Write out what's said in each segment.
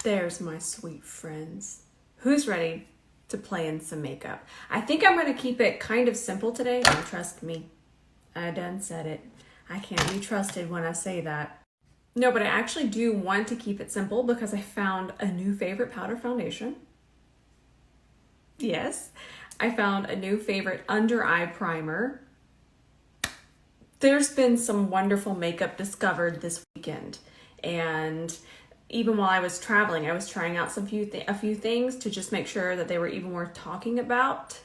There's my sweet friends. Who's ready to play in some makeup? I think I'm going to keep it kind of simple today. Don't trust me. I done said it. I can't be trusted when I say that. No, but I actually do want to keep it simple because I found a new favorite powder foundation. Yes, I found a new favorite under eye primer. There's been some wonderful makeup discovered this weekend, and even while I was traveling, I was trying out a few things to just make sure that they were even worth talking about.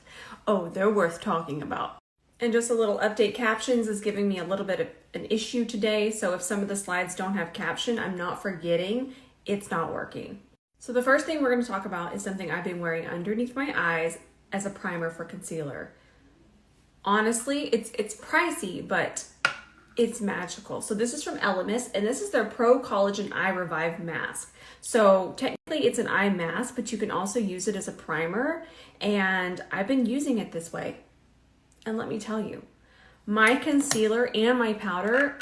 Oh, they're worth talking about. And just a little update, captions is giving me a little bit of an issue today. So if some of the slides don't have caption, I'm not forgetting, it's not working. So the first thing we're going to talk about is something I've been wearing underneath my eyes as a primer for concealer. Honestly, it's pricey, but it's magical. So this is from Elemis, and this is their Pro Collagen Eye Revive Mask. So technically it's an eye mask, but you can also use it as a primer, and I've been using it this way. And let me tell you, my concealer and my powder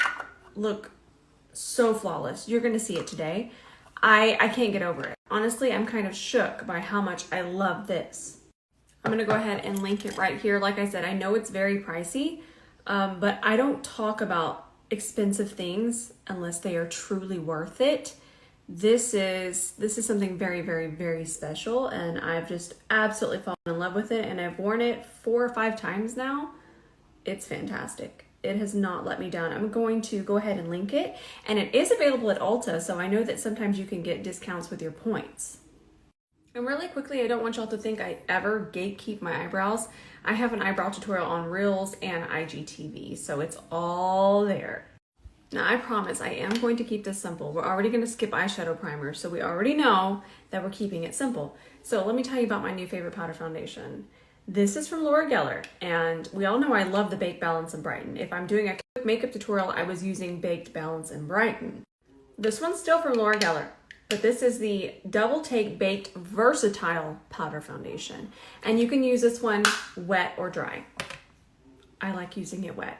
look so flawless. You're gonna see it today. I can't get over it. Honestly, I'm kind of shook by how much I love this. I'm gonna go ahead and link it right here. Like I said, I know it's very pricey, but I don't talk about expensive things unless they are truly worth it. This is something very, very, very special, and I've just absolutely fallen in love with it, and I've worn it 4 or 5 times now. It's fantastic. It has not let me down. I'm going to go ahead and link it, and it is available at Ulta, so I know that sometimes you can get discounts with your points. And really quickly, I don't want y'all to think I ever gatekeep my eyebrows. I have an eyebrow tutorial on Reels and IGTV, so it's all there. Now, I promise I am going to keep this simple. We're already going to skip eyeshadow primer, so we already know that we're keeping it simple. So let me tell you about my new favorite powder foundation. This is from Laura Geller, and we all know I love the Baked Balance and Brighten. If I'm doing a quick makeup tutorial, I was using Baked Balance and Brighten. This one's still from Laura Geller, but this is the Double Take Baked Versatile Powder Foundation. And you can use this one wet or dry. I like using it wet.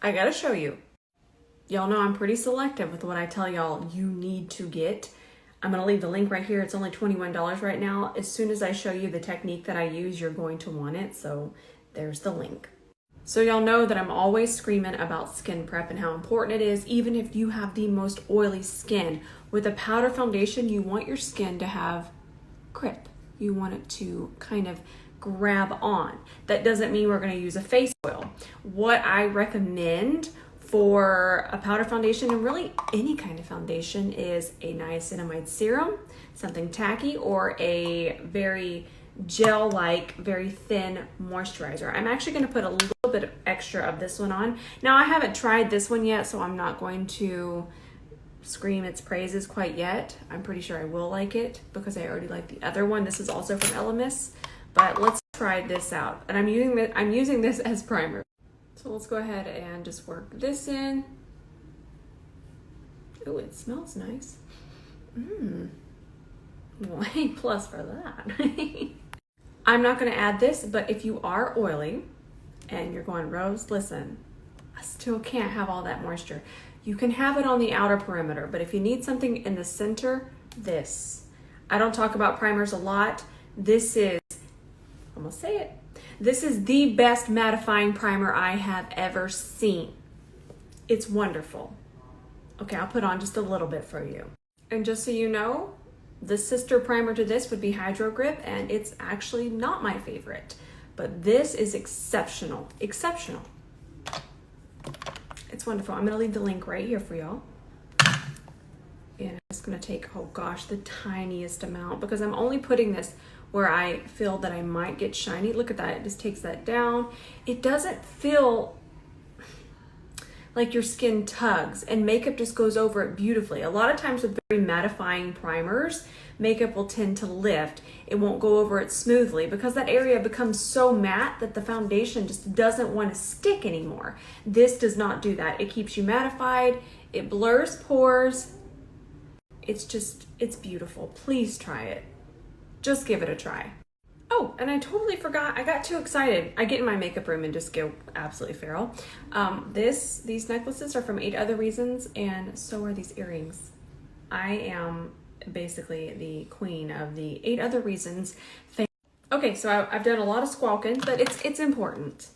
I gotta show you. Y'all know I'm pretty selective with what I tell y'all you need to get. I'm gonna leave the link right here. It's only $21 right now. As soon as I show you the technique that I use, you're going to want it. So there's the link. So y'all know that I'm always screaming about skin prep and how important it is, even if you have the most oily skin. With a powder foundation, you want your skin to have grip. You want it to kind of grab on. That doesn't mean we're going to use a face oil. What I recommend for a powder foundation, and really any kind of foundation, is a niacinamide serum, something tacky, or a very gel-like, very thin moisturizer. I'm actually going to put a little bit of extra of this one on. Now, I haven't tried this one yet, so I'm not going to scream its praises quite yet. I'm pretty sure I will like it because I already like the other one. This is also from Elemis. But let's try this out. And I'm using this as primer. So let's go ahead and just work this in. Oh, it smells nice. Well, A+ for that. I'm not gonna add this, but if you are oily and you're going, Rose, listen, I still can't have all that moisture. You can have it on the outer perimeter, but if you need something in the center, this. I don't talk about primers a lot. This is, I'm gonna say it. This is the best mattifying primer I have ever seen. It's wonderful. Okay, I'll put on just a little bit for you. And just so you know, the sister primer to this would be Hydro Grip, and it's actually not my favorite, but this is exceptional, exceptional. It's wonderful. I'm gonna leave the link right here for y'all. And I'm just gonna take, oh gosh, the tiniest amount, because I'm only putting this where I feel that I might get shiny. Look at that, it just takes that down. It doesn't feel like your skin tugs, and makeup just goes over it beautifully. A lot of times with very mattifying primers, makeup will tend to lift. It won't go over it smoothly because that area becomes so matte that the foundation just doesn't want to stick anymore. This does not do that. It keeps you mattified, it blurs pores. It's beautiful. Please try it. Just give it a try. Oh, and I totally forgot. I got too excited. I get in my makeup room and just go absolutely feral. These necklaces are from 8 Other Reasons, and so are these earrings. I am basically the queen of the 8 other reasons. Okay, so I've done a lot of squawking, but it's important.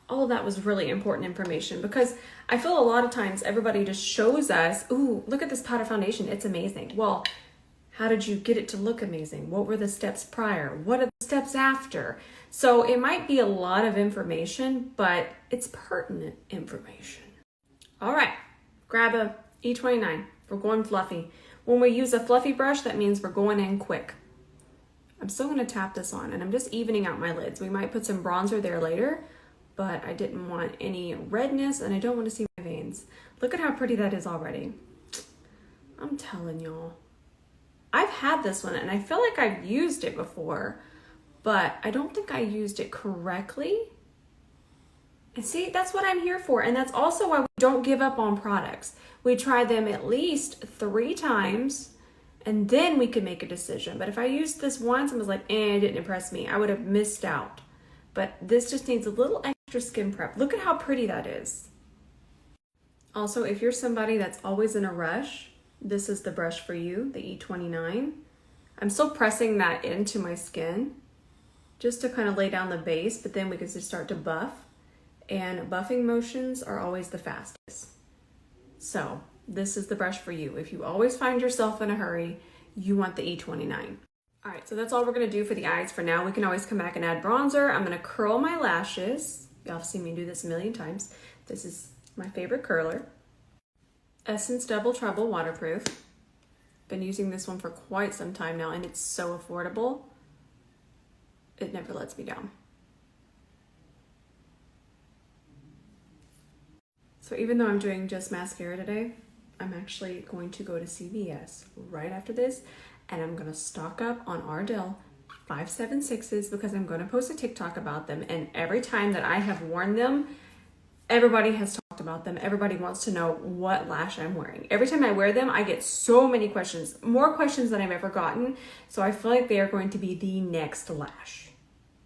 All of that was really important information because I feel a lot of times everybody just shows us, ooh, look at this powder foundation, it's amazing. Well, how did you get it to look amazing? What were the steps prior? What are the steps after? So it might be a lot of information, but it's pertinent information. All right, grab a E29. We're going fluffy. When we use a fluffy brush, that means we're going in quick. I'm still gonna tap this on and I'm just evening out my lids. We might put some bronzer there later, but I didn't want any redness and I don't want to see my veins. Look at how pretty that is already. I'm telling y'all. I've had this one and I feel like I've used it before, but I don't think I used it correctly. And see, that's what I'm here for. And that's also why we don't give up on products. We try them at least 3 times and then we can make a decision. But if I used this once and was like, it didn't impress me, I would have missed out. But this just needs a little extra skin prep. Look at how pretty that is. Also, if you're somebody that's always in a rush, this is the brush for you, the E29. I'm still pressing that into my skin just to kind of lay down the base, but then we can just start to buff. And buffing motions are always the fastest. So this is the brush for you. If you always find yourself in a hurry, you want the E29. All right, so that's all we're gonna do for the eyes for now. We can always come back and add bronzer. I'm gonna curl my lashes. Y'all have seen me do this a million times. This is my favorite curler. Essence Double Trouble Waterproof. Been using this one for quite some time now and it's so affordable. It never lets me down. So even though I'm doing just mascara today, I'm actually going to go to CVS right after this and I'm gonna stock up on Ardell 576s because I'm gonna post a TikTok about them, and every time that I have worn them, everybody has talked about them. Everybody wants to know what lash I'm wearing. Every time I wear them, I get so many questions, more questions than I've ever gotten. So I feel like they are going to be the next lash.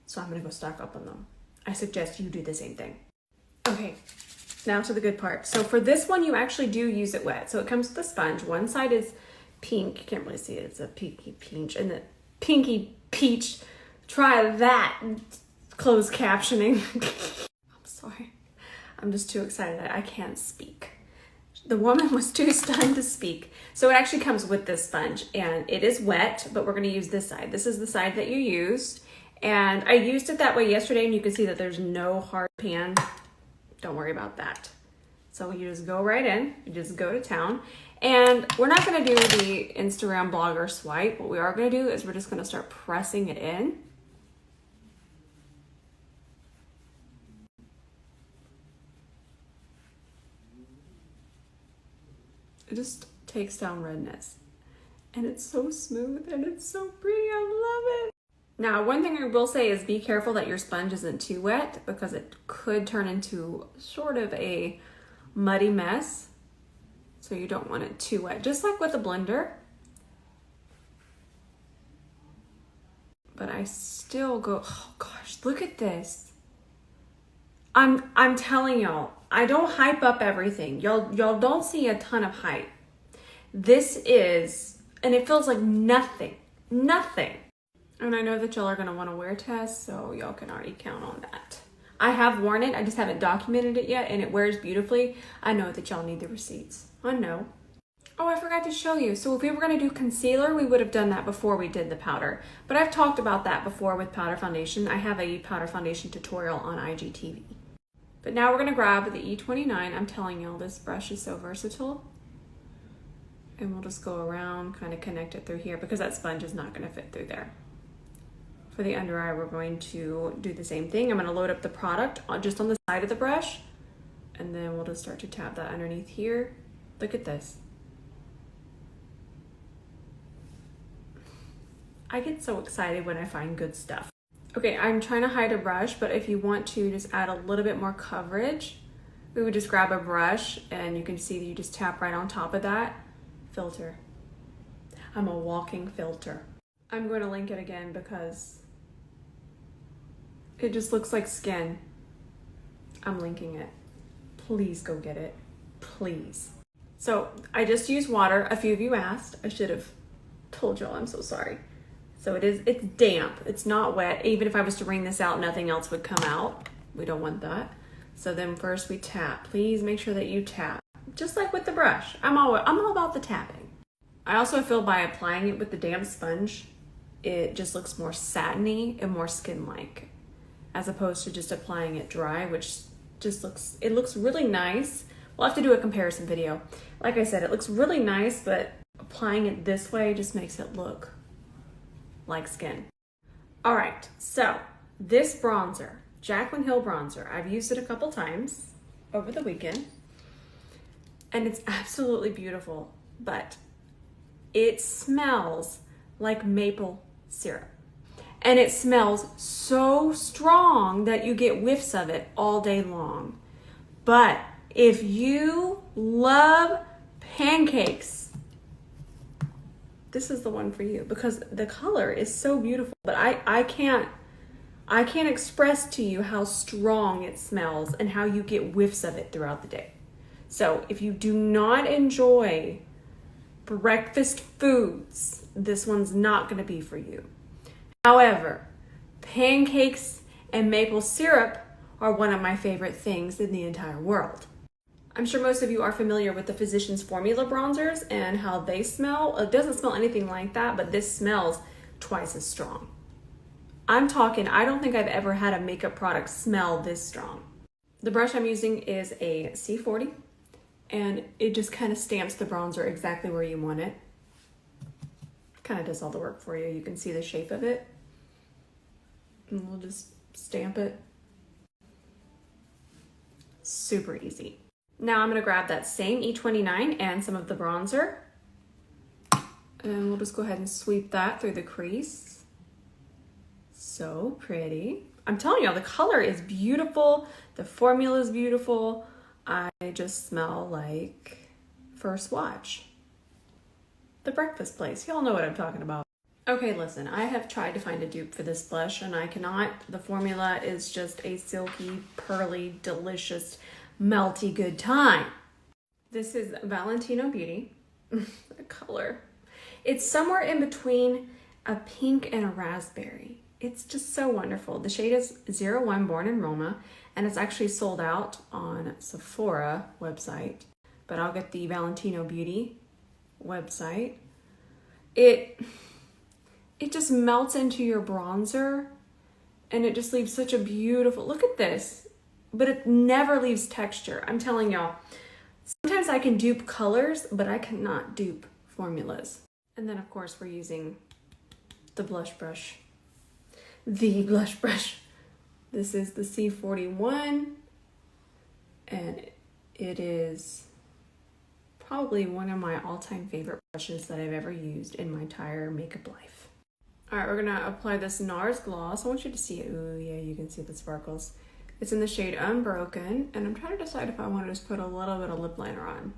So I'm gonna go stock up on them. I suggest you do the same thing. Okay, now to the good part. So for this one, you actually do use it wet. So it comes with a sponge. One side is pink. You can't really see it. It's a pinky peach. And the pinky peach. Try that. Closed captioning. I'm sorry. I'm just too excited. I can't speak. The woman was too stunned to speak. So it actually comes with this sponge. And it is wet, but we're going to use this side. This is the side that you use. And I used it that way yesterday, and you can see that there's no hard pan. Don't worry about that. So you just go right in, you just go to town. And we're not gonna do the Instagram blogger swipe. What we are gonna do is we're just gonna start pressing it in. It just takes down redness. And it's so smooth and it's so pretty, I love it. Now, one thing I will say is be careful that your sponge isn't too wet because it could turn into sort of a muddy mess. So you don't want it too wet, just like with a blender. But I still go, oh gosh, look at this. I'm telling y'all, I don't hype up everything. Y'all don't see a ton of hype. This is, and it feels like nothing. And I know that y'all are gonna wanna wear test, so y'all can already count on that. I have worn it, I just haven't documented it yet, and it wears beautifully. I know that y'all need the receipts. I know. Oh, I forgot to show you. So if we were gonna do concealer, we would have done that before we did the powder. But I've talked about that before with powder foundation. I have a powder foundation tutorial on IGTV. But now we're gonna grab the E29. I'm telling y'all, this brush is so versatile. And we'll just go around, kind of connect it through here because that sponge is not gonna fit through there. For the under eye, we're going to do the same thing. I'm gonna load up the product just on the side of the brush, and then we'll just start to tap that underneath here. Look at this. I get so excited when I find good stuff. Okay, I'm trying to hide a brush, but if you want to just add a little bit more coverage, we would just grab a brush and you can see that you just tap right on top of that. Filter. I'm a walking filter. I'm going to link it again because it just looks like skin. I'm linking it. Please go get it. Please. So I just used water. A few of you asked. I should have told y'all. I'm so sorry. So it's damp. It's not wet. Even if I was to wring this out, nothing else would come out. We don't want that. So then first we tap. Please make sure that you tap. Just like with the brush. I'm all about the tapping. I also feel by applying it with the damp sponge, it just looks more satiny and more skin-like, as opposed to just applying it dry, which just looks really nice. We'll have to do a comparison video. Like I said, it looks really nice, but applying it this way just makes it look like skin. All right, so this bronzer, Jaclyn Hill bronzer, I've used it a couple times over the weekend, and it's absolutely beautiful, but it smells like maple syrup. And it smells so strong that you get whiffs of it all day long. But if you love pancakes, this is the one for you, because the color is so beautiful. But I can't express to you how strong it smells and how you get whiffs of it throughout the day. So if you do not enjoy breakfast foods, this one's not going to be for you. However, pancakes and maple syrup are one of my favorite things in the entire world. I'm sure most of you are familiar with the Physicians Formula bronzers and how they smell. It doesn't smell anything like that, but this smells twice as strong. I'm talking, I don't think I've ever had a makeup product smell this strong. The brush I'm using is a C40, and it just kind of stamps the bronzer exactly where you want it. Kind of does all the work for you. You can see the shape of it. And we'll just stamp it. Super easy. Now I'm going to grab that same E29 and some of the bronzer. And we'll just go ahead and sweep that through the crease. So pretty. I'm telling y'all, the color is beautiful. The formula is beautiful. I just smell like First Watch. The breakfast place. Y'all know what I'm talking about. Okay, listen, I have tried to find a dupe for this blush and I cannot. The formula is just a silky, pearly, delicious, melty good time. This is Valentino Beauty. The color. It's somewhere in between a pink and a raspberry. It's just so wonderful. The shade is 01 Born in Roma, and it's actually sold out on Sephora website, but I'll get the Valentino Beauty website. It just melts into your bronzer, and it just leaves such a beautiful, look at this, but it never leaves texture. I'm telling y'all, sometimes I can dupe colors, but I cannot dupe formulas. And then of course we're using the blush brush. The blush brush. This is the C41, and it is probably one of my all-time favorite brushes that I've ever used in my entire makeup life. All right, we're gonna apply this NARS gloss. I want you to see it. Ooh, yeah, you can see the sparkles. It's in the shade Unbroken, and I'm trying to decide if I want to just put a little bit of lip liner on.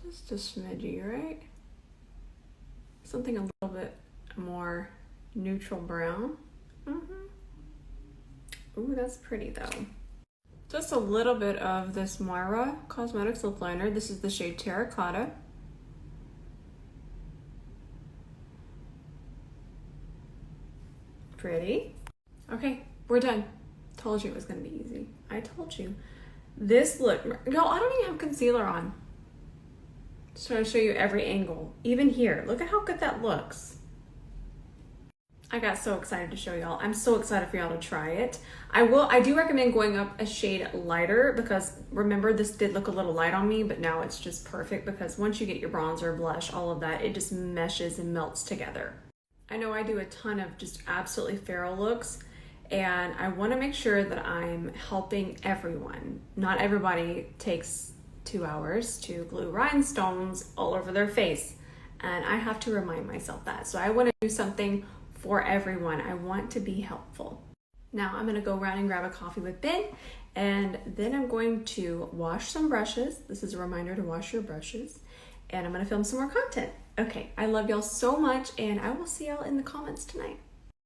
Just a smidgy, right? Something a little bit more neutral brown. Ooh, that's pretty though. Just a little bit of this Moira Cosmetics lip liner. This is the shade Terracotta. Pretty. Okay, we're done. Told you it was gonna be easy. I told you. This look, y'all, I don't even have concealer on. Just trying to show you every angle. Even here, look at how good that looks. I got so excited to show y'all. I'm so excited for y'all to try it. I do recommend going up a shade lighter, because remember, this did look a little light on me, but now it's just perfect, because once you get your bronzer, blush, all of that, it just meshes and melts together. I know I do a ton of just absolutely feral looks, and I want to make sure that I'm helping everyone. Not everybody takes 2 hours to glue rhinestones all over their face, and I have to remind myself that. So I want to do something for everyone. I want to be helpful. Now I'm gonna go around and grab a coffee with Ben, and then I'm going to wash some brushes. This is a reminder to wash your brushes, and I'm gonna film some more content. Okay, I love y'all so much, and I will see y'all in the comments tonight.